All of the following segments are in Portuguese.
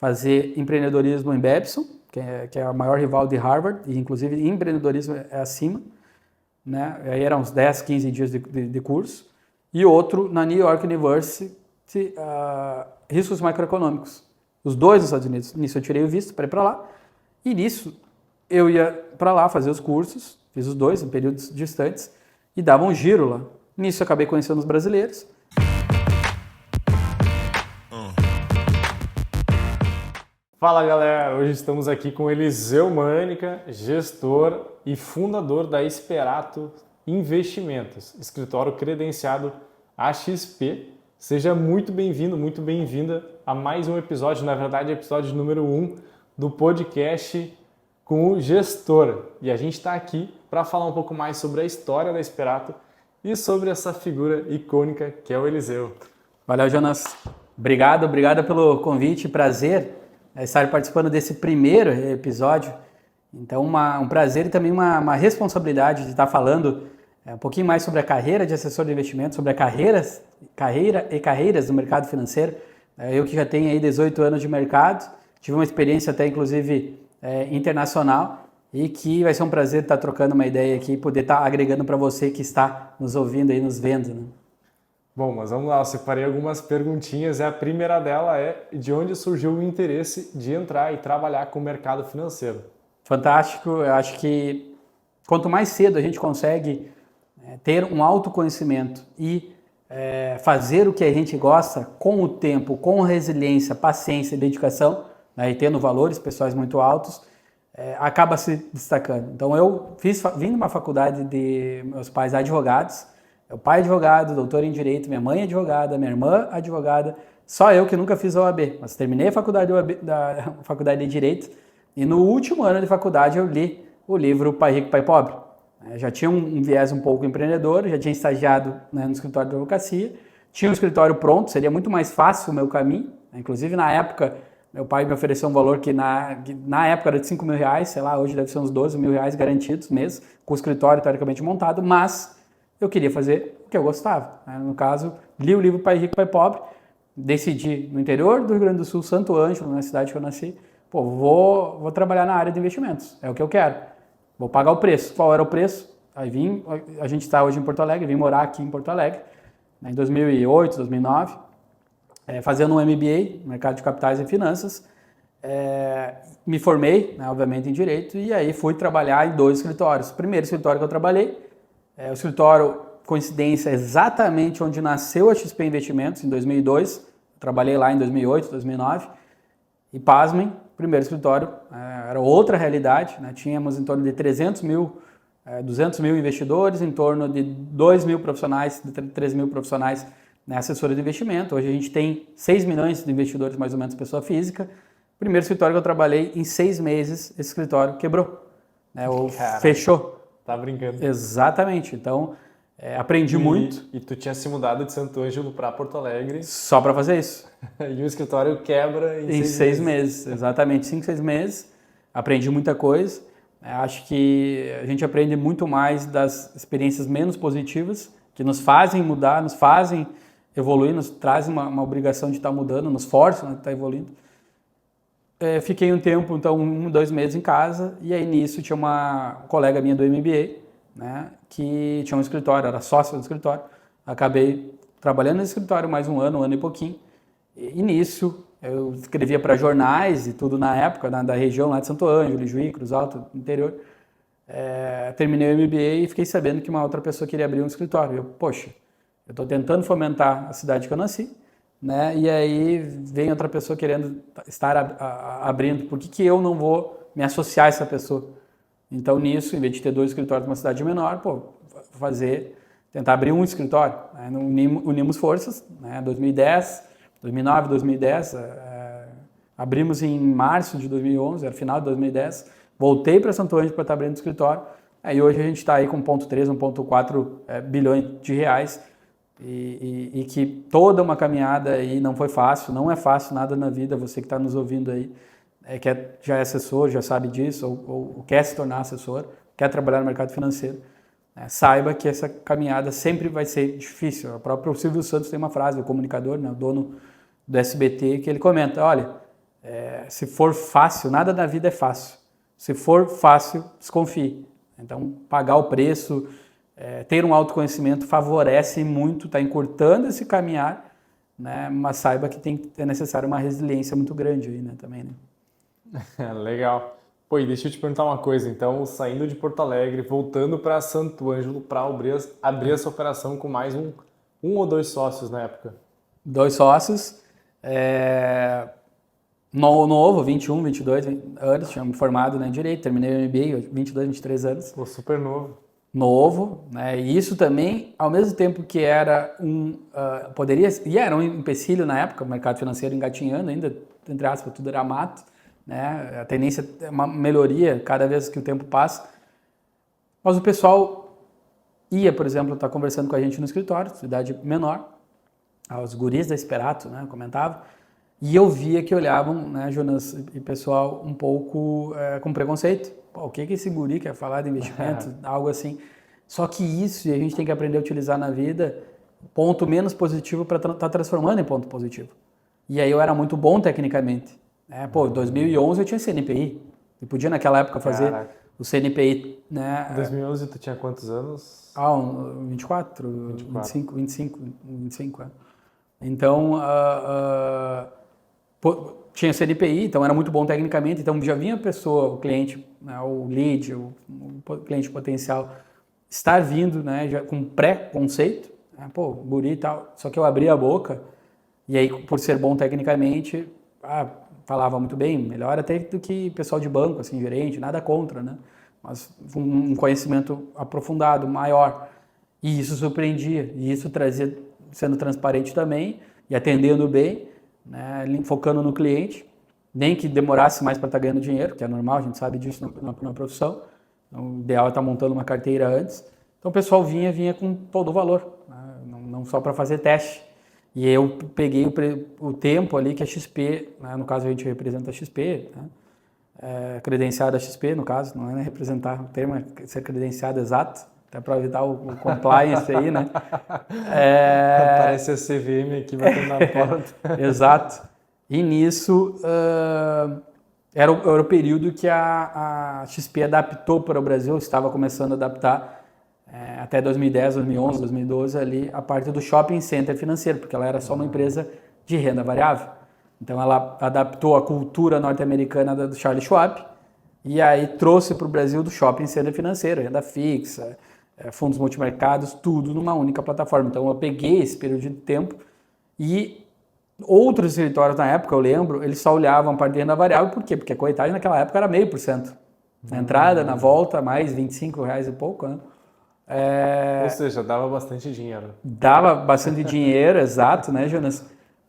fazer empreendedorismo em Babson, que é a maior rival de Harvard, e inclusive empreendedorismo é acima, né? Aí eram uns 10, 15 dias de curso. E outro na New York University, riscos macroeconômicos. Os dois nos Estados Unidos. Nisso eu tirei o visto para ir para lá. E nisso eu ia para lá fazer os cursos, fiz os dois em períodos distantes, e dava um giro lá. Nisso eu acabei conhecendo os brasileiros. Fala galera, hoje estamos aqui com Eliseu Mânica, gestor e fundador da Esperato Investimentos, escritório credenciado AXP. Seja muito bem-vindo, muito bem-vinda a mais um episódio, na verdade episódio número 1 do podcast com o gestor. E a gente está aqui para falar um pouco mais sobre a história da Esperato e sobre essa figura icônica que é o Eliseu. Valeu, Jonas. Obrigado pelo convite, prazer estar participando desse primeiro episódio. Então, um prazer e também uma responsabilidade de estar falando um pouquinho mais sobre a carreira de assessor de investimentos, sobre a carreiras do mercado financeiro. Eu que já tenho aí 18 anos de mercado, tive uma experiência até inclusive internacional e que vai ser um prazer estar trocando uma ideia aqui e poder estar agregando para você que está nos ouvindo e nos vendo, né? Bom, mas vamos lá, eu separei algumas perguntinhas e a primeira dela é de onde surgiu o interesse de entrar e trabalhar com o mercado financeiro? Fantástico, eu acho que quanto mais cedo a gente consegue ter um autoconhecimento e fazer o que a gente gosta com o tempo, com resiliência, paciência e dedicação, né, e tendo valores pessoais muito altos, acaba se destacando. Então eu vim de uma faculdade de meus pais advogados. Meu pai é advogado, doutor em Direito, minha mãe é advogada, minha irmã é advogada, só eu que nunca fiz a OAB, mas terminei a faculdade de Direito e no último ano de faculdade eu li o livro Pai Rico, Pai Pobre. Eu já tinha um viés um pouco empreendedor, já tinha estagiado, né, no escritório de advocacia, tinha um escritório pronto, seria muito mais fácil o meu caminho, inclusive na época meu pai me ofereceu um valor que na época era de R$5.000, sei lá, hoje deve ser uns R$12.000 garantidos mês, com o escritório teoricamente montado, mas eu queria fazer o que eu gostava, né? No caso, li o livro Pai Rico, Pai Pobre, decidi no interior do Rio Grande do Sul, Santo Ângelo, na cidade que eu nasci, vou trabalhar na área de investimentos, é o que eu quero, vou pagar o preço. Qual era o preço? Aí a gente está hoje em Porto Alegre, vim morar aqui em Porto Alegre, né, em 2008, 2009, fazendo um MBA, Mercado de Capitais e Finanças, me formei, né, obviamente, em Direito, e aí fui trabalhar em 2 escritórios. O primeiro escritório que eu trabalhei, o escritório, coincidência, exatamente onde nasceu a XP Investimentos, em 2002. Trabalhei lá em 2008, 2009. E pasmem, o primeiro escritório era outra realidade, né? Tínhamos em torno de 200 mil investidores, em torno de 2.000 profissionais, de 3.000 profissionais, né, assessores de investimento. Hoje a gente tem 6 milhões de investidores, mais ou menos, pessoa física. O primeiro escritório que eu trabalhei, em 6 meses, esse escritório quebrou, né, ou fechou. Tá brincando. Exatamente. Então, aprendi muito. E tu tinha se mudado de Santo Ângelo para Porto Alegre. Só para fazer isso. E o escritório quebra em 6 meses. Exatamente, 5, 6 meses. Aprendi muita coisa. Acho que a gente aprende muito mais das experiências menos positivas, que nos fazem mudar, nos fazem evoluir, nos trazem uma obrigação de estar mudando, nos forçam a estar evoluindo. Fiquei um tempo, então 1, 2 meses em casa, e aí nisso tinha uma colega minha do MBA, né, que tinha um escritório, era sócia do escritório. Acabei trabalhando no escritório mais um ano e pouquinho, e nisso eu escrevia para jornais e tudo na época, da região lá de Santo Ângelo, Juiz, Cruz Alta, interior. Terminei o MBA e fiquei sabendo que uma outra pessoa queria abrir um escritório. Eu estou tentando fomentar a cidade que eu nasci, né? E aí vem outra pessoa querendo estar abrindo, por que eu não vou me associar a essa pessoa? Então nisso, em vez de ter 2 escritórios numa cidade menor, tentar abrir um escritório, né? Unimos forças, né? 2009, 2010, abrimos em março de 2011, era final de 2010, voltei para Santo Ângelo para estar abrindo o escritório, aí hoje a gente está aí com 1,3, 1,4 bilhões de reais, e que toda uma caminhada aí não foi fácil, não é fácil nada na vida. Você que está nos ouvindo aí, já é assessor, já sabe disso, ou quer se tornar assessor, quer trabalhar no mercado financeiro, saiba que essa caminhada sempre vai ser difícil. O próprio Silvio Santos tem uma frase, o comunicador, né, o dono do SBT, que ele comenta, olha, se for fácil, nada na vida é fácil. Se for fácil, desconfie. Então, pagar o preço, ter um autoconhecimento favorece muito, está encurtando esse caminhar, né? Mas saiba que é necessário uma resiliência muito grande aí, né? Também, né? Legal. Pô, e deixa eu te perguntar uma coisa. Então, saindo de Porto Alegre, voltando para Santo Ângelo para abrir essa operação com mais um ou dois sócios na época? 2 sócios, novo, 21, 22 anos, tinha me formado, né, em Direito, terminei o MBA, 22, 23 anos. Pô, super novo. Novo, né, e isso também, ao mesmo tempo que era era um empecilho na época, o mercado financeiro engatinhando ainda, entre aspas, tudo era mato, né, a tendência é uma melhoria cada vez que o tempo passa, mas o pessoal ia, por exemplo, estar conversando com a gente no escritório, cidade menor, os guris da Esperato, né, comentavam, e eu via que olhavam, né, Jonas e pessoal, um pouco com preconceito. Pô, o que esse guri quer falar de investimento? Algo assim. Só que isso a gente tem que aprender a utilizar na vida, ponto menos positivo para estar transformando em ponto positivo. E aí eu era muito bom tecnicamente. Em 2011 eu tinha CNPI. Eu podia naquela época fazer o CNPI. Né? Em 2011 tu tinha quantos anos? 24, 25. Então, tinha CNPI, então era muito bom tecnicamente, então já vinha a pessoa, o cliente, né, o lead, o cliente potencial, estar vindo, né, já com pré-conceito, né, guri e tal, só que eu abria a boca, e aí por ser bom tecnicamente, falava muito bem, melhor até do que pessoal de banco, assim, gerente, nada contra, né, mas um conhecimento aprofundado, maior, e isso surpreendia, e isso trazia, sendo transparente também, e atendendo bem, né, focando no cliente, nem que demorasse mais para estar ganhando dinheiro, que é normal, a gente sabe disso na profissão. Então, o ideal é estar montando uma carteira antes. Então o pessoal vinha com todo o valor, né, não só para fazer teste. E eu peguei o tempo ali que a XP, né, no caso a gente representa a XP, né, credenciada a XP, no caso, não é, né, representar, o termo é ser credenciado exato, até para evitar o compliance aí, né? Parece a CVM aqui batendo na porta. Exato. E nisso era o período que a XP adaptou para o Brasil, estava começando a adaptar até 2010, 2011, 2012 ali a parte do shopping center financeiro, porque ela era só uma empresa de renda variável. Então ela adaptou a cultura norte-americana do Charlie Schwab e aí trouxe para o Brasil do shopping center financeiro, renda fixa, fundos multimercados, tudo numa única plataforma. Então eu peguei esse período de tempo e outros escritórios na época, eu lembro, eles só olhavam a parte de renda variável, por quê? Porque a corretagem naquela época era 0,5%. Na entrada, na volta, mais R$25 e pouco, né? Ou seja, dava bastante dinheiro. Dava bastante dinheiro, exato, né, Jonas?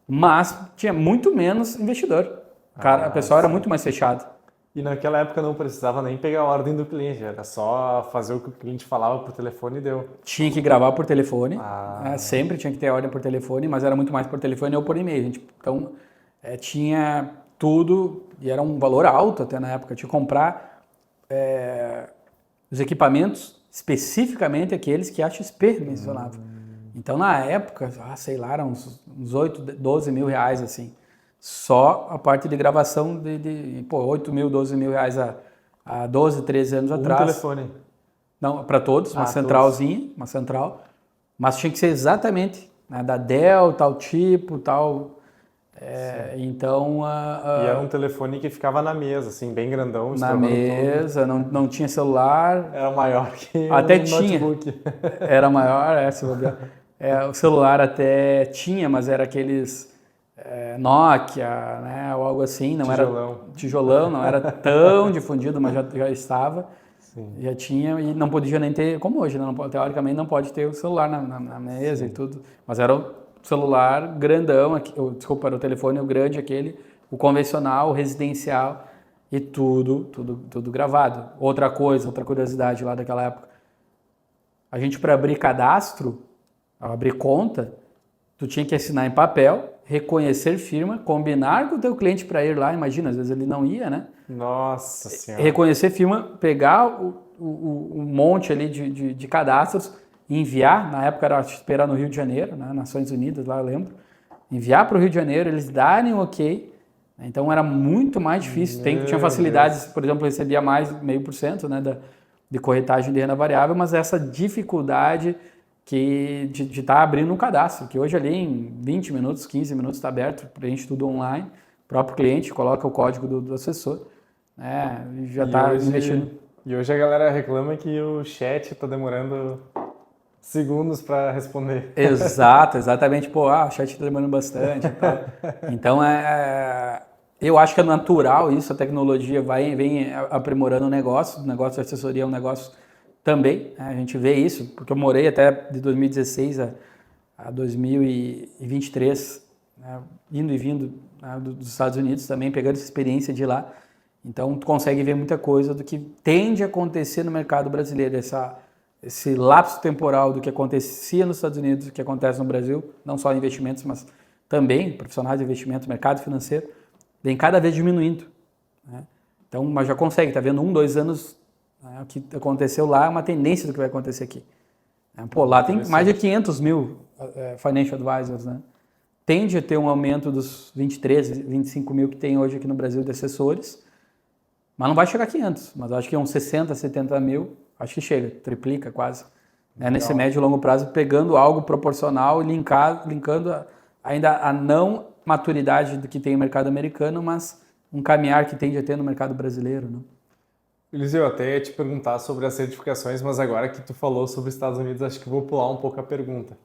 Mas tinha muito menos investidor. O pessoal era muito mais fechado. E naquela época não precisava nem pegar a ordem do cliente, era só fazer o que o cliente falava por telefone e deu. Tinha que gravar por telefone, sempre tinha que ter ordem por telefone, mas era muito mais por telefone ou por e-mail. Então, tinha tudo, e era um valor alto até na época, tinha que comprar os equipamentos, especificamente aqueles que a XP mencionava. Então, na época, sei lá, eram uns 8, 12 mil reais, assim. Só a parte de gravação de 8 mil, 12 mil reais há 12, 13 anos atrás. Um telefone? Não, para todos, uma centralzinha, uma central. Mas tinha que ser exatamente, né, da Dell, tal tipo, tal. Então... E era um telefone que ficava na mesa, assim, bem grandão. Na mesa, não tinha celular. Era maior que até um tinha. notebook. Era maior, se bobear. O celular até tinha, mas era aqueles... Nokia, né, ou algo assim, não era tijolão, não era tão difundido, mas já estava, já tinha e não podia nem ter, como hoje, né, teoricamente não pode ter o celular na mesa e tudo, mas era o celular grandão, desculpa, era o telefone o grande aquele, o convencional, o residencial e tudo gravado. Outra curiosidade lá daquela época, a gente para abrir cadastro, abrir conta, tu tinha que assinar em papel, reconhecer firma, combinar com o teu cliente para ir lá, imagina, às vezes ele não ia, né? Nossa Senhora. Reconhecer firma, pegar o monte ali de cadastros, enviar, na época era esperar no Rio de Janeiro, né? Nações Unidas, lá eu lembro, enviar para o Rio de Janeiro, eles darem o ok, Então era muito mais difícil. Tinha facilidades, por exemplo, recebia mais 0,5%, né, de corretagem de renda variável, mas essa dificuldade de estar abrindo um cadastro, que hoje ali em 20 minutos, 15 minutos está aberto, preenche tudo online, o próprio cliente coloca o código do assessor, né, e já está investindo. E hoje a galera reclama que o chat está demorando segundos para responder. Exatamente. Pô, o chat está demorando bastante e tal. Então, eu acho que é natural isso, a tecnologia vem aprimorando o negócio de assessoria é um negócio também, né? A gente vê isso, porque eu morei até de 2016 a 2023, né? Indo e vindo, né, dos Estados Unidos também, pegando essa experiência de lá. Então, tu consegue ver muita coisa do que tende a acontecer no mercado brasileiro, esse lapso temporal do que acontecia nos Estados Unidos, do que acontece no Brasil, não só em investimentos, mas também profissionais de investimento, mercado financeiro, vem cada vez diminuindo, né? Então, mas já consegue, está vendo 1, 2 anos, né, o que aconteceu lá é uma tendência do que vai acontecer aqui. Pô, lá tem mais de 500 mil financial advisors, né? Tende a ter um aumento dos 23, 25 mil que tem hoje aqui no Brasil de assessores, mas não vai chegar a 500, mas acho que uns 60, 70 mil, acho que chega, triplica quase. Né? Nesse médio e longo prazo, pegando algo proporcional e linkando ainda a não maturidade do que tem o mercado americano, mas um caminhar que tende a ter no mercado brasileiro. Né? Eliseu, eu até ia te perguntar sobre as certificações, mas agora que tu falou sobre os Estados Unidos, acho que vou pular um pouco a pergunta.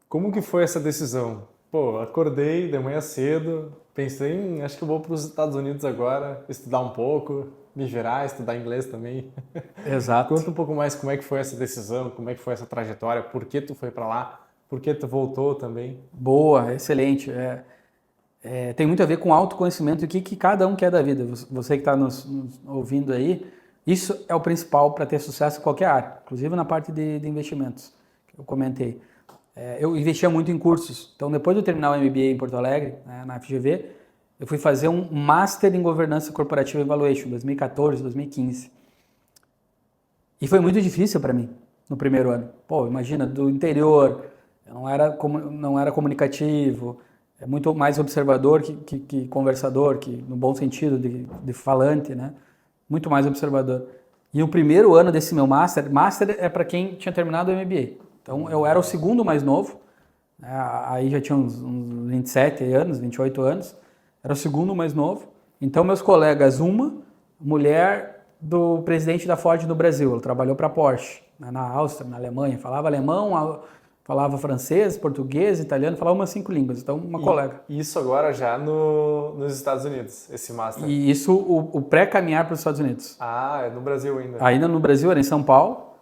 Como que foi essa decisão? Pô, acordei de manhã cedo, pensei, acho que eu vou para os Estados Unidos agora, estudar um pouco, me virar, estudar inglês também. Exato. Conta um pouco mais como é que foi essa decisão, como é que foi essa trajetória, por que tu foi para lá, por que tu voltou também? Boa, excelente. Tem muito a ver com autoconhecimento e o que cada um quer da vida. Você que está nos ouvindo aí, isso é o principal para ter sucesso em qualquer área, inclusive na parte de investimentos, que eu comentei. Eu investia muito em cursos, então depois de eu terminar o MBA em Porto Alegre, né, na FGV, eu fui fazer um Master em Governança Corporativa Evaluation, 2014, 2015. E foi muito difícil para mim, no primeiro ano. Pô, imagina, do interior, eu não era comunicativo, muito mais observador que conversador, que no bom sentido de falante, né? Muito mais observador. E o primeiro ano desse meu Master é para quem tinha terminado o MBA. Então, eu era o segundo mais novo, né? Aí já tinha uns 27 anos, 28 anos, era o segundo mais novo. Então, meus colegas, uma mulher do presidente da Ford no Brasil, ela trabalhou para a Porsche, né, na Áustria, na Alemanha, falava alemão, falava francês, português, italiano, falava umas 5 línguas, então uma colega. Isso agora já nos Estados Unidos, esse Master? E isso, o pré-caminhar para os Estados Unidos. Ah, é no Brasil ainda? Ainda no Brasil, era em São Paulo.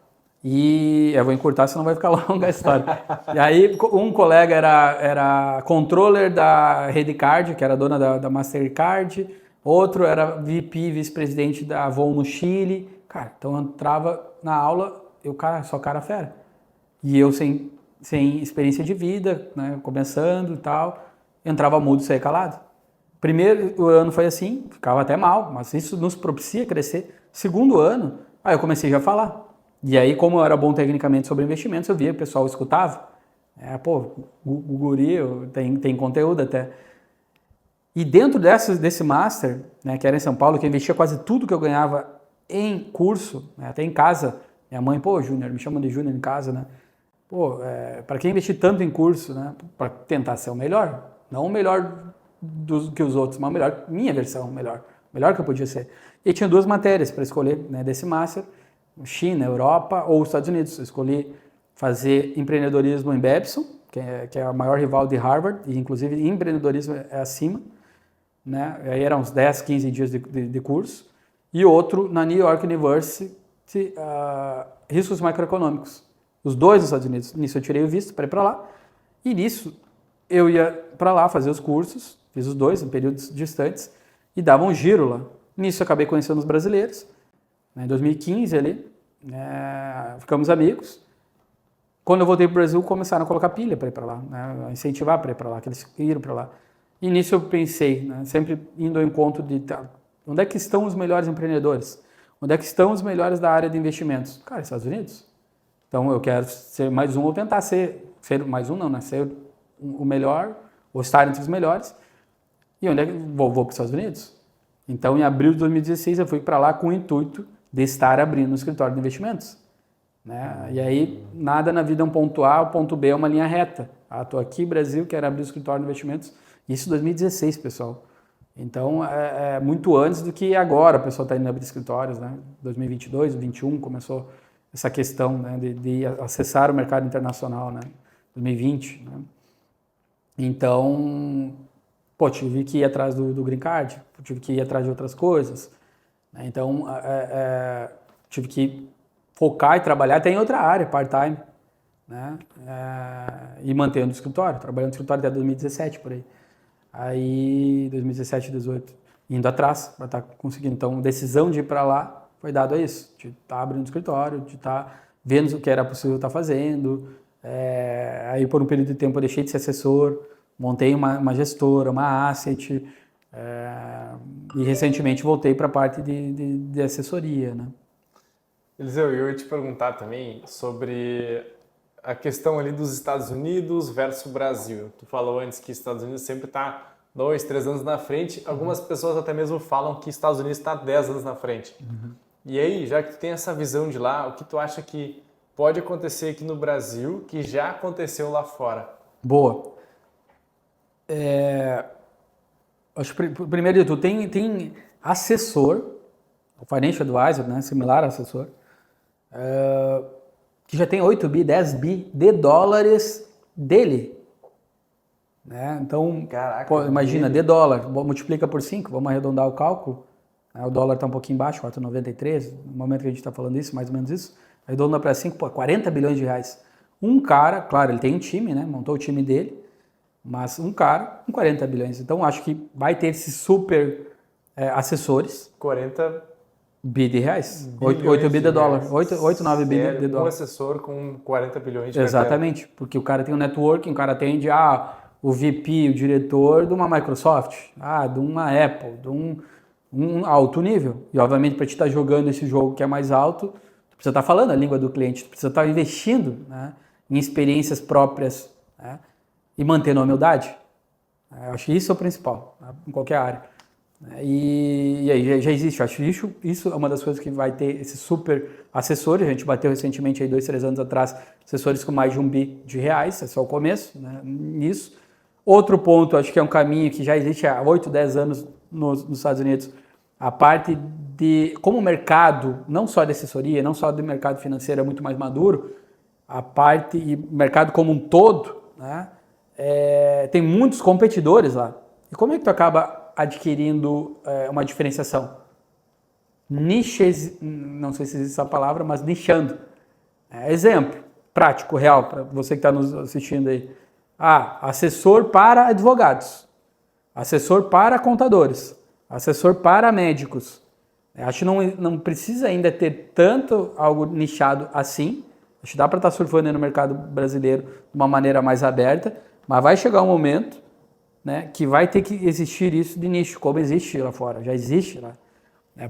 E eu vou encurtar, senão vai ficar longa a história. E aí, um colega era controller da Redcard, que era dona da Mastercard. Outro era VP, vice-presidente da Avon no Chile. Cara, então eu entrava na aula, só cara fera. E eu sem experiência de vida, né, começando e tal, entrava mudo e saía calado. Primeiro ano foi assim, ficava até mal, mas isso nos propicia crescer. Segundo ano, aí eu comecei já a falar. E aí, como eu era bom tecnicamente sobre investimentos, eu via, o pessoal escutava. O guri tem conteúdo até. E dentro desse Master, né, que era em São Paulo, que eu investia quase tudo que eu ganhava em curso, né, até em casa. Minha mãe, Júnior, me chama de Júnior em casa, né? Para quem investir tanto em curso, né? Para tentar ser o melhor. Não o melhor que os outros, mas o melhor, minha versão, o melhor que eu podia ser. E tinha 2 matérias para escolher, né, desse Master. China, Europa ou Estados Unidos. Eu escolhi fazer empreendedorismo em Babson, que é a maior rival de Harvard, e inclusive empreendedorismo é acima, né? Aí eram uns 10, 15 dias de curso. E outro na New York University, riscos macroeconômicos. Os 2 nos Estados Unidos. Nisso eu tirei o visto para ir para lá. E nisso eu ia para lá fazer os cursos, fiz os 2 em períodos distantes, e dava um giro lá. Nisso eu acabei conhecendo os brasileiros. Em 2015 ali, ficamos amigos. Quando eu voltei para o Brasil, começaram a colocar pilha para ir para lá, né, a incentivar para ir para lá, que eles iram para lá. E nisso eu pensei, né, sempre indo ao encontro de onde é que estão os melhores empreendedores? Onde é que estão os melhores da área de investimentos? Cara, Estados Unidos. Então eu quero ser mais um ou tentar ser mais um não, né, ser o melhor, ou estar entre os melhores. E onde é que vou para os Estados Unidos? Então, em abril de 2016, eu fui para lá com o intuito de estar abrindo um escritório de investimentos. Né? E aí, nada na vida é um ponto A, o ponto B é uma linha reta. Estou aqui, Brasil, quero abrir o escritório de investimentos. Isso em 2016, pessoal. Então, é muito antes do que agora o pessoal está indo abrir escritórios. Né? 2022, 2021 começou essa questão, né, de acessar o mercado internacional, né? 2020. Né? Então, tive que ir atrás do Green Card, tive que ir atrás de outras coisas. Né? Então, tive que focar e trabalhar até em outra área, part-time. Né? E mantendo o escritório, trabalhando no escritório até 2017, por aí. Aí, 2017, 2018, indo atrás para estar conseguindo. Então, a decisão de ir para lá foi dado a isso, de estar abrindo o escritório, de estar vendo o que era possível estar fazendo. Aí, por um período de tempo, eu deixei de ser assessor, montei uma gestora, uma asset, e recentemente voltei para a parte de assessoria. Né? Eliseu, eu ia te perguntar também sobre a questão ali dos Estados Unidos versus Brasil. Tu falou antes que Estados Unidos sempre está 2, 3 anos na frente. Algumas pessoas até mesmo falam que Estados Unidos está 10 anos na frente. E aí, já que tu tem essa visão de lá, o que tu acha que pode acontecer aqui no Brasil que já aconteceu lá fora? Boa. Acho que primeiro de tudo, tem assessor, o financial advisor, né, similar a assessor, que já tem 8 bi, 10 bi de dólares dele. Né? Então, caraca, imagina, de dólar, multiplica por 5, vamos arredondar o cálculo. O dólar está um pouquinho baixo, 4,93, no momento que a gente está falando isso, mais ou menos isso. Arredonda para 5, 40 bilhões de reais. Um cara, claro, ele tem um time, né? Montou o time dele, mas um cara com 40 bilhões. Então, acho que vai ter esses super assessores. 40 bi de reais. 8 bi de dólar. 8, 9 bi de dólar. Um assessor com 40 bilhões de Exatamente, porque o cara tem um networking, o cara atende o VP, o diretor de uma Microsoft, de uma Apple, de um alto nível. E, obviamente, para te estar jogando esse jogo que é mais alto, tu precisa estar falando a língua do cliente, tu precisa estar investindo, né, em experiências próprias, né, e mantendo a humildade. Eu acho que isso é o principal, né, em qualquer área. E aí já existe, eu acho que isso é uma das coisas que vai ter esses super assessores. A gente bateu recentemente, aí 2, 3 anos atrás, assessores com mais de 1 bi de reais, é só o começo, né, nisso. Outro ponto, acho que é um caminho que já existe há 8, 10 anos nos Estados Unidos, a parte de como o mercado, não só de assessoria, não só do mercado financeiro é muito mais maduro, a parte e mercado como um todo, né, tem muitos competidores lá. E como é que tu acaba adquirindo uma diferenciação? Niches, não sei se existe essa palavra, mas nichando. Exemplo prático, real, para você que está nos assistindo aí. Assessor para advogados, assessor para contadores, assessor para médicos. Acho que não precisa ainda ter tanto algo nichado assim. Acho que dá para estar surfando no mercado brasileiro de uma maneira mais aberta, mas vai chegar um momento, né, que vai ter que existir isso de nicho, como existe lá fora, já existe lá.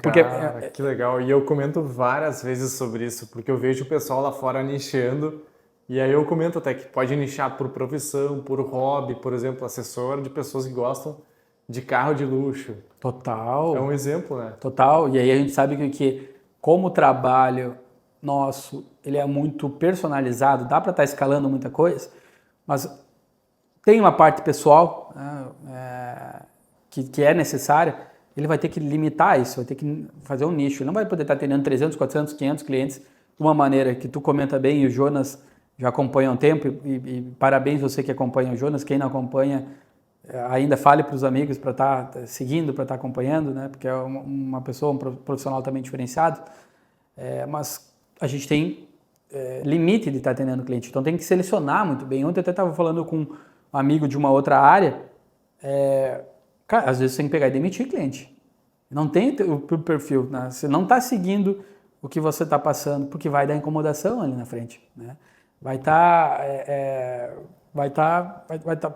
Cara, que legal. E eu comento várias vezes sobre isso, porque eu vejo o pessoal lá fora nichando. E aí eu comento até que pode nichar por profissão, por hobby, por exemplo, assessor de pessoas que gostam de carro de luxo. Total. É um exemplo, né? Total. E aí a gente sabe que como o trabalho nosso, ele é muito personalizado, dá para estar escalando muita coisa, mas tem uma parte pessoal, né, que é necessária, ele vai ter que limitar isso, vai ter que fazer um nicho. Ele não vai poder estar atendendo 300, 400, 500 clientes de uma maneira que tu comenta bem, e o Jonas já acompanha há um tempo, e parabéns você que acompanha o Jonas. Quem não acompanha, ainda fale para os amigos para estar seguindo, para estar acompanhando, né? Porque é uma pessoa, um profissional também diferenciado, mas a gente tem limite de estar atendendo o cliente, então tem que selecionar muito bem. Ontem eu até estava falando com um amigo de uma outra área, cara, às vezes você tem que pegar e demitir cliente, não tem o perfil, né? Você não está seguindo o que você está passando, porque vai dar incomodação ali na frente, né? Pode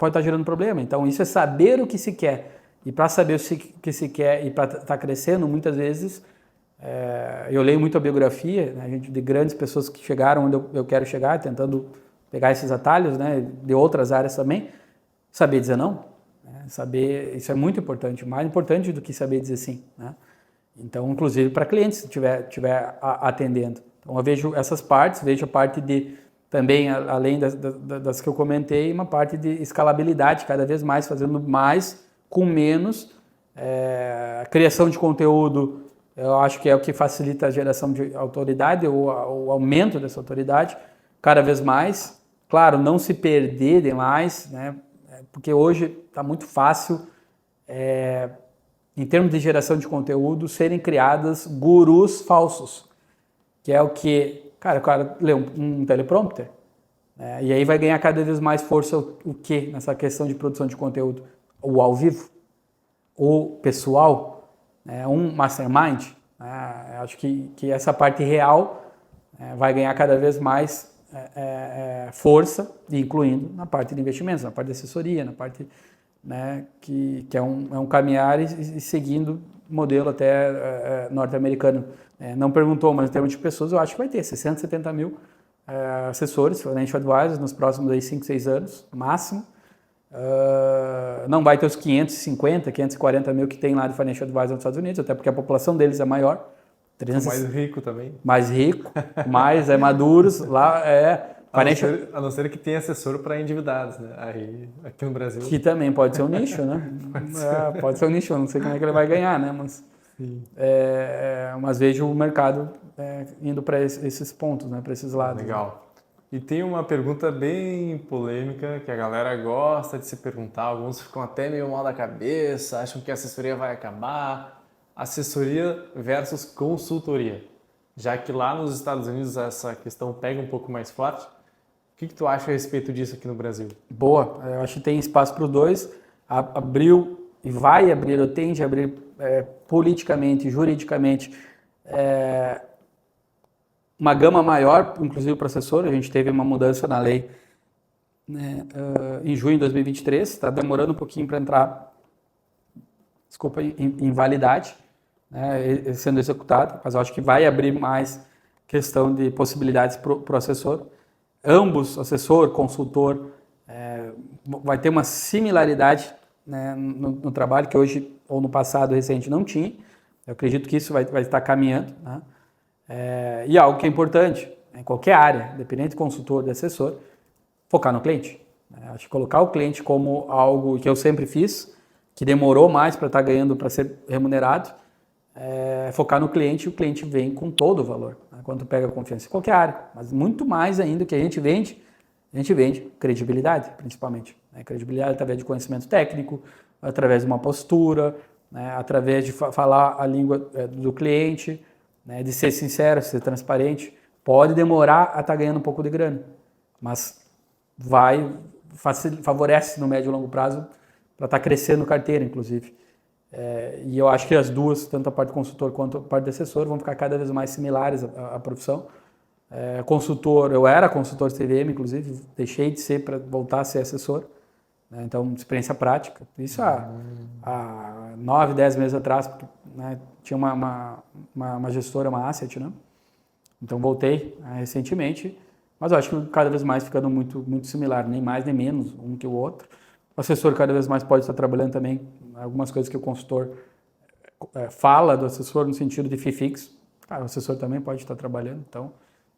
estar gerando problema. Então, isso é saber o que se quer. E para saber o que se quer e para estar crescendo, muitas vezes, eu leio muito a biografia, né, de grandes pessoas que chegaram onde eu quero chegar, tentando pegar esses atalhos, né, de outras áreas também, saber dizer não. né? Saber, isso é muito importante, mais importante do que saber dizer sim, né? Então, inclusive para clientes, se tiver atendendo. Então, eu vejo essas partes, vejo a parte de, também, além das que eu comentei, uma parte de escalabilidade, cada vez mais, fazendo mais com menos. A criação de conteúdo, eu acho que é o que facilita a geração de autoridade, ou o aumento dessa autoridade, cada vez mais. Claro, não se perder demais, né? Porque hoje está muito fácil, em termos de geração de conteúdo, serem criadas gurus falsos, que é o que, cara, o cara lê um teleprompter, né? E aí vai ganhar cada vez mais força o que nessa questão de produção de conteúdo? O ao vivo, o pessoal, né? Um mastermind, né? Acho que essa parte real vai ganhar cada vez mais força, incluindo na parte de investimentos, na parte de assessoria, na parte, né, que é um caminhar e seguindo modelo até norte-americano. Não perguntou, mas em termos de pessoas, eu acho que vai ter 60, 70 mil assessores, financial advisors, nos próximos 5, 6 anos, máximo. Não vai ter os 550, 540 mil que tem lá de financial advisor nos Estados Unidos, até porque a população deles é maior. São mais rico também. Mais rico, mais maduros. Lá a não ser que tenha assessor para endividados, né? Aí, aqui no Brasil. Que também pode ser um nicho, né? Pode ser um nicho, eu não sei como é que ele vai ganhar, né? Mas vejo o mercado indo para esses pontos, né? Para esses lados. Legal. Né? E tem uma pergunta bem polêmica que a galera gosta de se perguntar. Alguns ficam até meio mal da cabeça, acham que a assessoria vai acabar. Assessoria versus consultoria. Já que lá nos Estados Unidos essa questão pega um pouco mais forte, o que tu acha a respeito disso aqui no Brasil? Boa, eu acho que tem espaço para os dois. Abriu e vai abrir, ou tende a abrir politicamente, juridicamente, uma gama maior, inclusive para o assessor. A gente teve uma mudança na lei, né, em junho de 2023, está demorando um pouquinho para entrar, em validade, né, sendo executado, mas eu acho que vai abrir mais questão de possibilidades para o assessor. Ambos, assessor, consultor, vai ter uma similaridade, né, no trabalho que hoje ou no passado recente não tinha. Eu acredito que isso vai estar caminhando, né? E algo que é importante, em qualquer área, independente de consultor, de assessor, focar no cliente. Acho que colocar o cliente como algo que eu sempre fiz, que demorou mais para estar ganhando, para ser remunerado, focar no cliente, e o cliente vem com todo o valor, né, quando pega confiança em qualquer área. Mas muito mais ainda que a gente vende credibilidade, principalmente. Credibilidade através de conhecimento técnico, através de uma postura, né, através de falar a língua do cliente, né, de ser sincero, ser transparente. Pode demorar a estar ganhando um pouco de grana, mas favorece no médio e longo prazo para estar crescendo carteira, inclusive. E eu acho que as duas, tanto a parte de consultor quanto a parte de assessor, vão ficar cada vez mais similares à profissão. Consultor, eu era consultor de CVM, inclusive, deixei de ser para voltar a ser assessor, né? Então, experiência prática. Isso há 9, 10 meses atrás, porque, né, tinha uma gestora, uma asset, né? Então, voltei recentemente, mas eu acho que cada vez mais ficando muito, muito similar, nem mais nem menos um que o outro. O assessor cada vez mais pode estar trabalhando também algumas coisas que o consultor fala do assessor no sentido de FII fixo. O assessor também pode estar trabalhando. Então,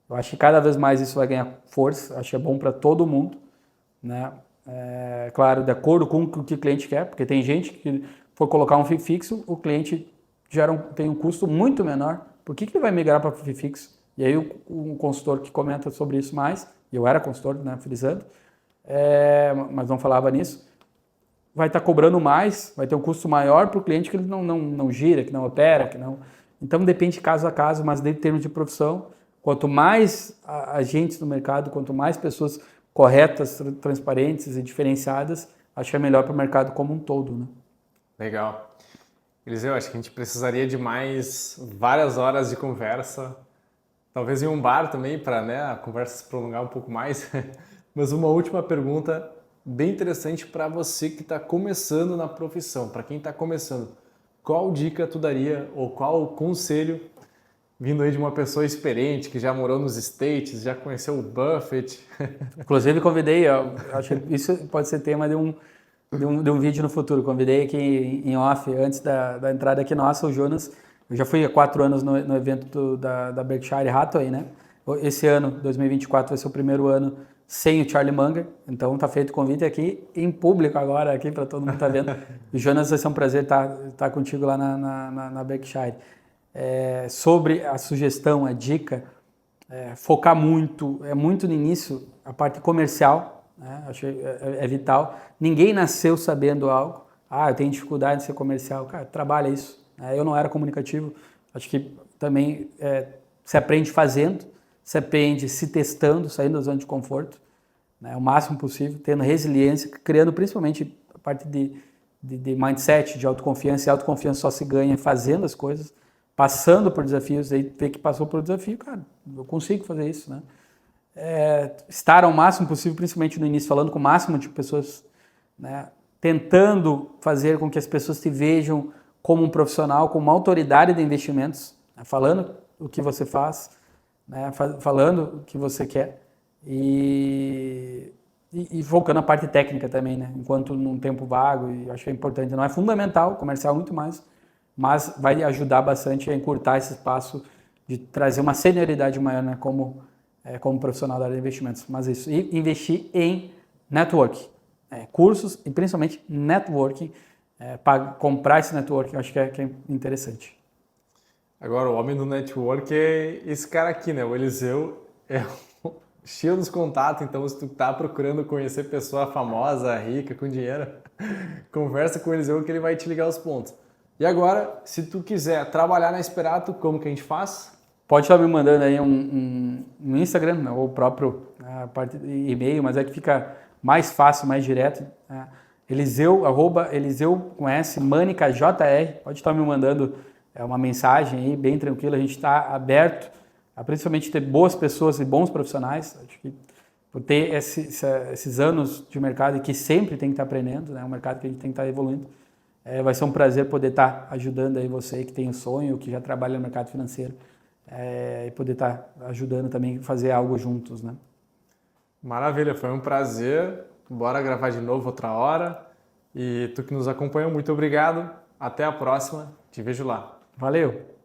eu acho que cada vez mais isso vai ganhar força. Acho que é bom para todo mundo, né? Claro, de acordo com o que o cliente quer, porque tem gente que for colocar um FII fixo, o cliente tem um custo muito menor. Por que ele vai migrar para FII fixo? E aí o consultor que comenta sobre isso mais, e eu era consultor, né, frisando, mas não falava nisso, vai estar cobrando mais, vai ter um custo maior para o cliente que ele não gira, que não opera, que não... Então depende caso a caso, mas em termos de profissão, quanto mais agentes no mercado, quanto mais pessoas corretas, transparentes e diferenciadas, acho que é melhor para o mercado como um todo, né? Legal. Eliseu, acho que a gente precisaria de várias horas de conversa, talvez em um bar também, para, né, a conversa se prolongar um pouco mais. Mas uma última pergunta bem interessante para você que está começando na profissão, para quem está começando. Qual dica tu daria ou qual conselho, vindo aí de uma pessoa experiente, que já morou nos States, já conheceu o Buffett? Inclusive convidei, acho que isso pode ser tema de um vídeo no futuro. Convidei aqui em off, antes da entrada aqui nossa, o Jonas. Eu já fui há 4 anos no evento da Berkshire Hathaway, né? Esse ano, 2024, vai ser o primeiro ano sem o Charlie Munger. Então tá feito o convite aqui em público agora, aqui para todo mundo estar vendo. O Jonas, vai ser um prazer estar contigo lá na Berkshire. Sobre a sugestão, a dica, focar muito no início, a parte comercial, né? Acho que é vital. Ninguém nasceu sabendo algo. Eu tenho dificuldade de ser comercial. Cara, trabalha isso. Eu não era comunicativo. Acho que também se aprende fazendo, se aprende se testando, saindo da zona de conforto, né? O máximo possível, tendo resiliência, criando principalmente a parte de mindset, de autoconfiança. E autoconfiança só se ganha fazendo as coisas, passando por desafios. Aí ver que passou por desafio, cara, eu consigo fazer isso, né? Estar ao máximo possível, principalmente no início, falando com o máximo de pessoas, né? Tentando fazer com que as pessoas te vejam como um profissional, como uma autoridade de investimentos, né? Falando o que você faz, né? Falando o que você quer e focando na parte técnica também, né? Enquanto num tempo vago, e acho que é importante, não é fundamental, comercial muito mais, mas vai ajudar bastante a encurtar esse espaço de trazer uma senioridade maior, né? Como profissional da área de investimentos. Mas isso, e investir em networking, cursos e principalmente networking, para comprar esse networking, eu acho que é interessante. Agora, o homem do network é esse cara aqui, né? O Eliseu é cheio dos contatos, então se tu tá procurando conhecer pessoa famosa, rica, com dinheiro, conversa com o Eliseu que ele vai te ligar os pontos. E agora, se tu quiser trabalhar na Esperato, como que a gente faz? Pode estar me mandando aí um Instagram, né, ou o próprio parte de e-mail, mas é que fica mais fácil, mais direto. Eliseu, @Eliseu com S, Mânica JR. Pode estar me mandando uma mensagem aí, bem tranquila. A gente está aberto a principalmente ter boas pessoas e bons profissionais. Acho que por ter esses anos de mercado e que sempre tem que estar aprendendo, né, um mercado que a gente tem que estar evoluindo. Vai ser um prazer poder estar ajudando aí você que tem um sonho, que já trabalha no mercado financeiro. E poder estar ajudando também a fazer algo juntos, né? Maravilha, foi um prazer. Bora gravar de novo outra hora. E tu que nos acompanhou, muito obrigado. Até a próxima. Te vejo lá. Valeu!